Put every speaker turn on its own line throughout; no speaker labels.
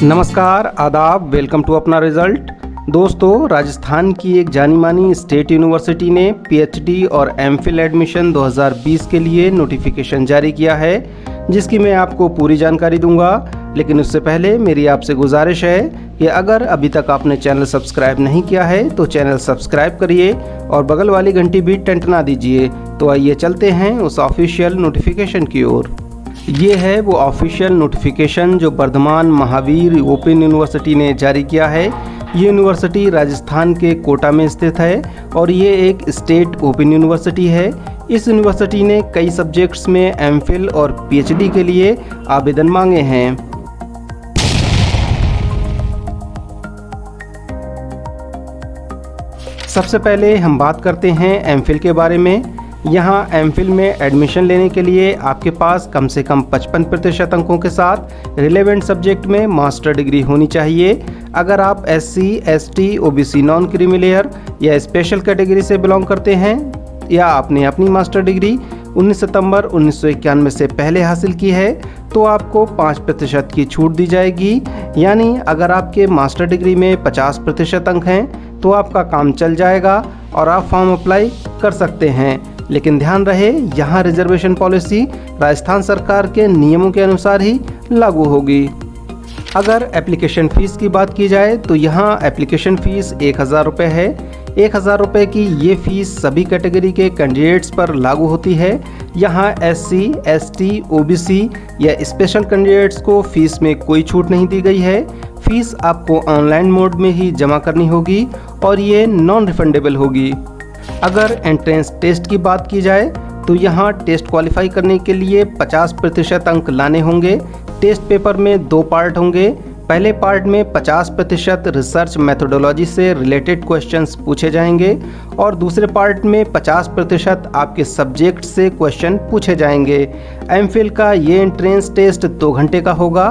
नमस्कार, आदाब, welcome to अपना रिजल्ट। दोस्तों, राजस्थान की एक जानी मानी स्टेट यूनिवर्सिटी ने पीएचडी और एमफिल एडमिशन 2020 के लिए नोटिफिकेशन जारी किया है, जिसकी मैं आपको पूरी जानकारी दूंगा। लेकिन उससे पहले मेरी आपसे गुजारिश है कि अगर अभी तक आपने चैनल सब्सक्राइब नहीं किया है तो चैनल सब्सक्राइब करिए और बगल वाली घंटी भी टंटना दीजिए। तो आइए चलते हैं उस ऑफिशियल नोटिफिकेशन की ओर। ये है वो ऑफिशियल नोटिफिकेशन जो वर्धमान महावीर ओपन यूनिवर्सिटी ने जारी किया है। ये यूनिवर्सिटी राजस्थान के कोटा में स्थित है और ये एक स्टेट ओपन यूनिवर्सिटी है। इस यूनिवर्सिटी ने कई सब्जेक्ट्स में एमफिल और पीएचडी के लिए आवेदन मांगे हैं। सबसे पहले हम बात करते हैं एमफिल के बारे में। यहाँ एमफिल में एडमिशन लेने के लिए आपके पास कम से कम 55% अंकों के साथ रिलेवेंट सब्जेक्ट में मास्टर डिग्री होनी चाहिए। अगर आप SC, ST, OBC non creamy layer या स्पेशल कैटेगरी से बिलोंग करते हैं या आपने अपनी मास्टर डिग्री 19 सितंबर 1991 से पहले हासिल की है तो आपको 5% की छूट दी जाएगी। यानी अगर आपके मास्टर डिग्री में 50% अंक हैं तो आपका काम चल जाएगा और आप फॉर्म अप्लाई कर सकते हैं। लेकिन ध्यान रहे, यहाँ रिजर्वेशन पॉलिसी राजस्थान सरकार के नियमों के अनुसार ही लागू होगी। अगर एप्लीकेशन फ़ीस की बात की जाए तो यहाँ एप्लीकेशन फ़ीस 1000 रुपये है। 1000 रुपये की ये फ़ीस सभी कैटेगरी के कैंडिडेट्स पर लागू होती है। यहाँ SC, ST, OBC या स्पेशल कैंडिडेट्स को फ़ीस में कोई छूट नहीं दी गई है। फ़ीस आपको ऑनलाइन मोड में ही जमा करनी होगी और ये नॉन रिफंडेबल होगी। अगर एंट्रेंस टेस्ट की बात की जाए तो यहाँ टेस्ट क्वालिफाई करने के लिए 50% अंक लाने होंगे। टेस्ट पेपर में 2 पार्ट होंगे। पहले पार्ट में 50% रिसर्च मेथोडोलॉजी से रिलेटेड क्वेश्चंस पूछे जाएंगे और दूसरे पार्ट में 50% आपके सब्जेक्ट से क्वेश्चन पूछे जाएंगे। एमफिल का ये एंट्रेंस टेस्ट 2 घंटे का होगा।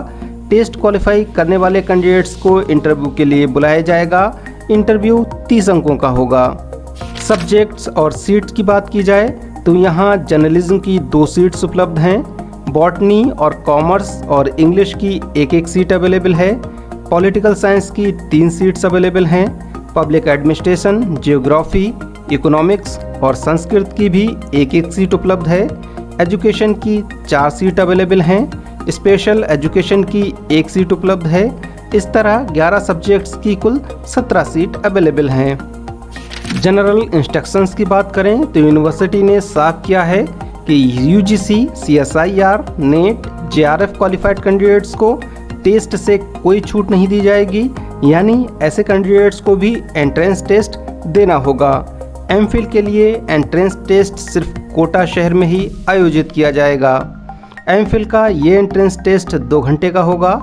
टेस्ट क्वालिफाई करने वाले कैंडिडेट्स को इंटरव्यू के लिए बुलाया जाएगा। इंटरव्यू 30 अंकों का होगा। सब्जेक्ट्स और सीट्स की बात की जाए तो यहाँ जर्नलिज्म की 2 सीट्स उपलब्ध हैं। बॉटनी और कॉमर्स और इंग्लिश की 1-1 सीट अवेलेबल है। पॉलिटिकल साइंस की 3 सीट्स अवेलेबल हैं। पब्लिक एडमिनिस्ट्रेशन, जियोग्राफी, इकोनॉमिक्स और संस्कृत की भी 1-1 सीट उपलब्ध है। एजुकेशन की 4 सीट अवेलेबल हैं। स्पेशल एजुकेशन की 1 सीट उपलब्ध है। इस तरह 11 सब्जेक्ट्स की कुल 17 सीट अवेलेबल हैं। जनरल इंस्ट्रक्शंस की बात करें तो यूनिवर्सिटी ने साफ किया है कि UGC, CSIR, NET, JRF qualified candidates को टेस्ट से कोई छूट नहीं दी जाएगी। यानी ऐसे कैंडिडेट्स को भी एंट्रेंस टेस्ट देना होगा। एमफिल के लिए एंट्रेंस टेस्ट सिर्फ कोटा शहर में ही आयोजित किया जाएगा। एमफिल का ये एंट्रेंस टेस्ट 2 घंटे का होगा।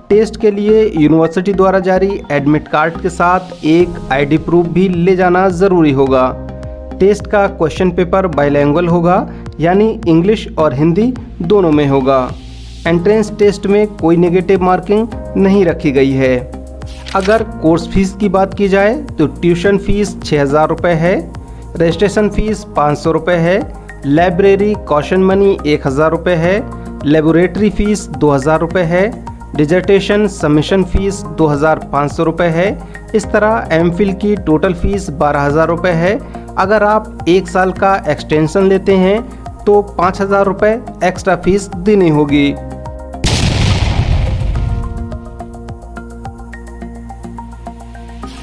टेस्ट के लिए यूनिवर्सिटी द्वारा जारी एडमिट कार्ड के साथ एक ID प्रूफ भी ले जाना ज़रूरी होगा। टेस्ट का क्वेश्चन पेपर बाइलैंग्वेज होगा, यानी इंग्लिश और हिंदी दोनों में होगा। एंट्रेंस टेस्ट में कोई नेगेटिव मार्किंग नहीं रखी गई है। अगर कोर्स फीस की बात की जाए तो ट्यूशन फीस 6000 रुपये है। रजिस्ट्रेशन फीस 500 रुपये है। लाइब्रेरी कॉशन मनी 1000 रुपये है। लेबोरेटरी फीस 2000 रुपये है। डिजर्टेशन सबमिशन फ़ीस 2500 रुपये है। इस तरह एमफिल की टोटल फ़ीस 12000 रुपये है। अगर आप 1 साल का एक्सटेंशन लेते हैं तो 5000 रुपये एक्स्ट्रा फीस देनी होगी।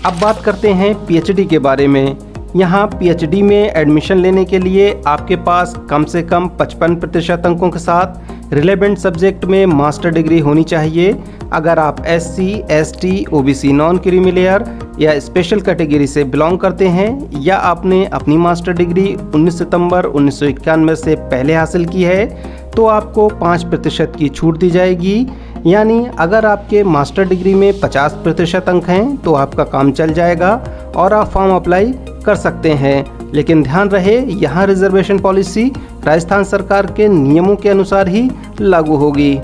अब बात करते हैं पीएचडी के बारे में। यहाँ पीएचडी में एडमिशन लेने के लिए आपके पास कम से कम 55% अंकों के साथ रिलेवेंट सब्जेक्ट में मास्टर डिग्री होनी चाहिए। अगर आप SC, ST, OBC non creamy layer या स्पेशल कैटेगरी से बिलोंग करते हैं या आपने अपनी मास्टर डिग्री 19 सितंबर 1991 से पहले हासिल की है तो आपको 5% की छूट दी जाएगी। यानी अगर आपके मास्टर डिग्री में 50% अंक हैं तो आपका काम चल जाएगा और आप फॉर्म अप्लाई कर सकते हैं। लेकिन ध्यान रहे, यहाँ रिजर्वेशन पॉलिसी राजस्थान सरकार के नियमों के अनुसार ही लागू होगी।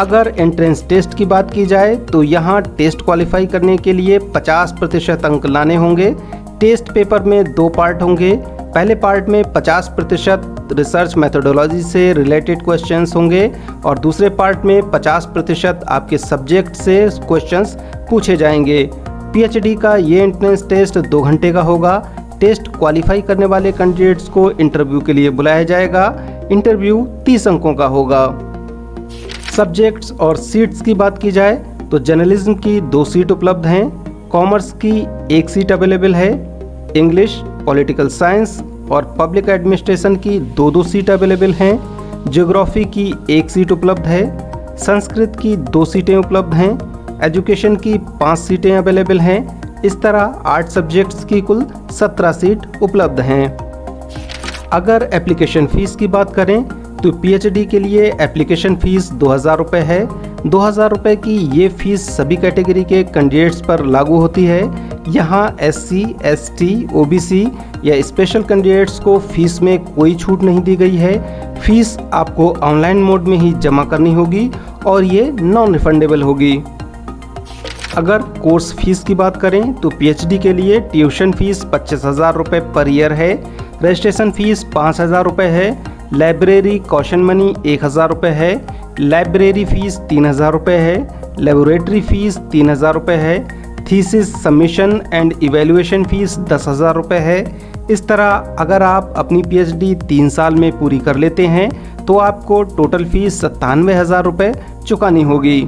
अगर एंट्रेंस टेस्ट की बात की जाए तो यहाँ टेस्ट क्वालिफाई करने के लिए 50% अंक लाने होंगे। टेस्ट पेपर में 2 पार्ट होंगे। पहले पार्ट में 50% रिसर्च मेथोडोलॉजी से रिलेटेड क्वेश्चंस होंगे और दूसरे पार्ट में 50% आपके सब्जेक्ट से क्वेश्चंस पूछे जाएंगे। पीएचडी का ये एंट्रेंस टेस्ट 2 घंटे का होगा। टेस्ट क्वालिफाई करने वाले कैंडिडेट्स को इंटरव्यू के लिए बुलाया जाएगा। इंटरव्यू 30 अंकों का होगा। सब्जेक्ट्स और सीट्स की बात की जाए तो जर्नलिज्म की 2 सीट उपलब्ध हैं, कॉमर्स की 1 सीट अवेलेबल है, इंग्लिश, पॉलिटिकल साइंस और पब्लिक एडमिनिस्ट्रेशन की 2 सीट अवेलेबल हैं, ज्योग्राफी की 1 सीट उपलब्ध है, संस्कृत की 2 सीटें उपलब्ध हैं, एजुकेशन की 5 सीटें अवेलेबल हैं। इस तरह 8 सब्जेक्ट्स की कुल 17 सीट उपलब्ध हैं। अगर एप्लीकेशन फ़ीस की बात करें तो पीएचडी के लिए एप्लीकेशन फ़ीस 2000 रुपये है। 2000 रुपये की ये फ़ीस सभी कैटेगरी के कैंडिडेट्स पर लागू होती है। यहाँ एससी, एसटी, ओबीसी या स्पेशल कैंडिडेट्स को फ़ीस में कोई छूट नहीं दी गई है। फ़ीस आपको ऑनलाइन मोड में ही जमा करनी होगी और ये नॉन रिफंडेबल होगी। अगर कोर्स फीस की बात करें तो पीएचडी के लिए ट्यूशन फीस 25,000 रुपये पर ईयर है, रजिस्ट्रेशन फीस 5,000 रुपये है, लाइब्रेरी कॉशन मनी 1,000 रुपये है, लाइब्रेरी फ़ीस 3,000 रुपये है, लेबोरेटरी फ़ीस 3,000 रुपये है, thesis submission and evaluation fees 10,000 रुपये है। इस तरह अगर आप अपनी पीएचडी 3 साल में पूरी कर लेते हैं तो आपको टोटल फ़ीस 97,000 रुपये चुकानी होगी।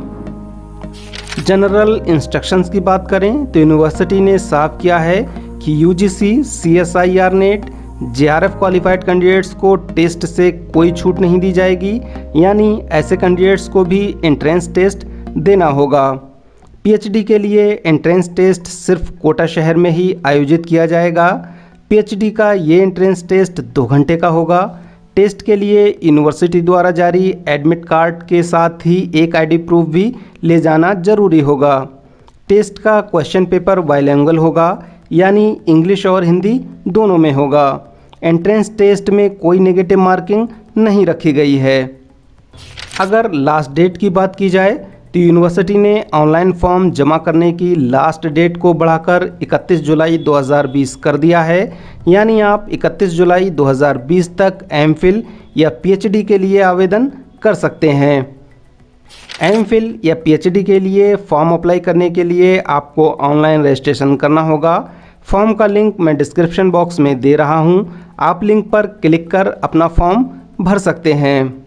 जनरल इंस्ट्रक्शंस की बात करें तो यूनिवर्सिटी ने साफ किया है कि UGC, CSIR net, JRF qualified candidates को टेस्ट से कोई छूट नहीं दी जाएगी, यानी ऐसे कैंडिडेट्स को भी एंट्रेंस टेस्ट देना होगा। पीएचडी के लिए एंट्रेंस टेस्ट सिर्फ कोटा शहर में ही आयोजित किया जाएगा। पीएचडी का ये एंट्रेंस टेस्ट 2 घंटे का होगा। टेस्ट के लिए यूनिवर्सिटी द्वारा जारी एडमिट कार्ड के साथ ही एक आईडी प्रूफ भी ले जाना जरूरी होगा। टेस्ट का क्वेश्चन पेपर बाइलिंगुअल होगा, यानी इंग्लिश और हिंदी दोनों में होगा। एंट्रेंस टेस्ट में कोई नेगेटिव मार्किंग नहीं रखी गई है। अगर लास्ट डेट की बात की जाए तो यूनिवर्सिटी ने ऑनलाइन फॉर्म जमा करने की लास्ट डेट को बढ़ाकर 31 जुलाई 2020 कर दिया है, यानी आप 31 जुलाई 2020 तक एमफिल या पीएचडी के लिए आवेदन कर सकते हैं। एमफिल या पीएचडी के लिए फॉर्म अप्लाई करने के लिए आपको ऑनलाइन रजिस्ट्रेशन करना होगा। फॉर्म का लिंक मैं डिस्क्रिप्शन बॉक्स में दे रहा हूं, आप लिंक पर क्लिक कर अपना फॉर्म भर सकते हैं।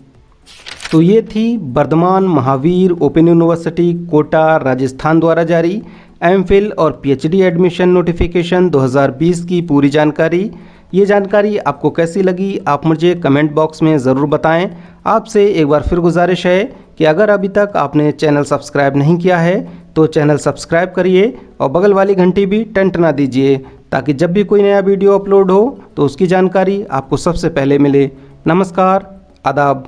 तो ये थी वर्धमान महावीर ओपन यूनिवर्सिटी कोटा राजस्थान द्वारा जारी एमफिल और पीएचडी एडमिशन नोटिफिकेशन 2020 की पूरी जानकारी। ये जानकारी आपको कैसी लगी आप मुझे कमेंट बॉक्स में ज़रूर बताएं। आपसे एक बार फिर गुजारिश है कि अगर अभी तक आपने चैनल सब्सक्राइब नहीं किया है तो चैनल सब्सक्राइब करिए और बगल वाली घंटी भी टंटना दीजिए, ताकि जब भी कोई नया वीडियो अपलोड हो तो उसकी जानकारी आपको सबसे पहले मिले। नमस्कार, आदाब।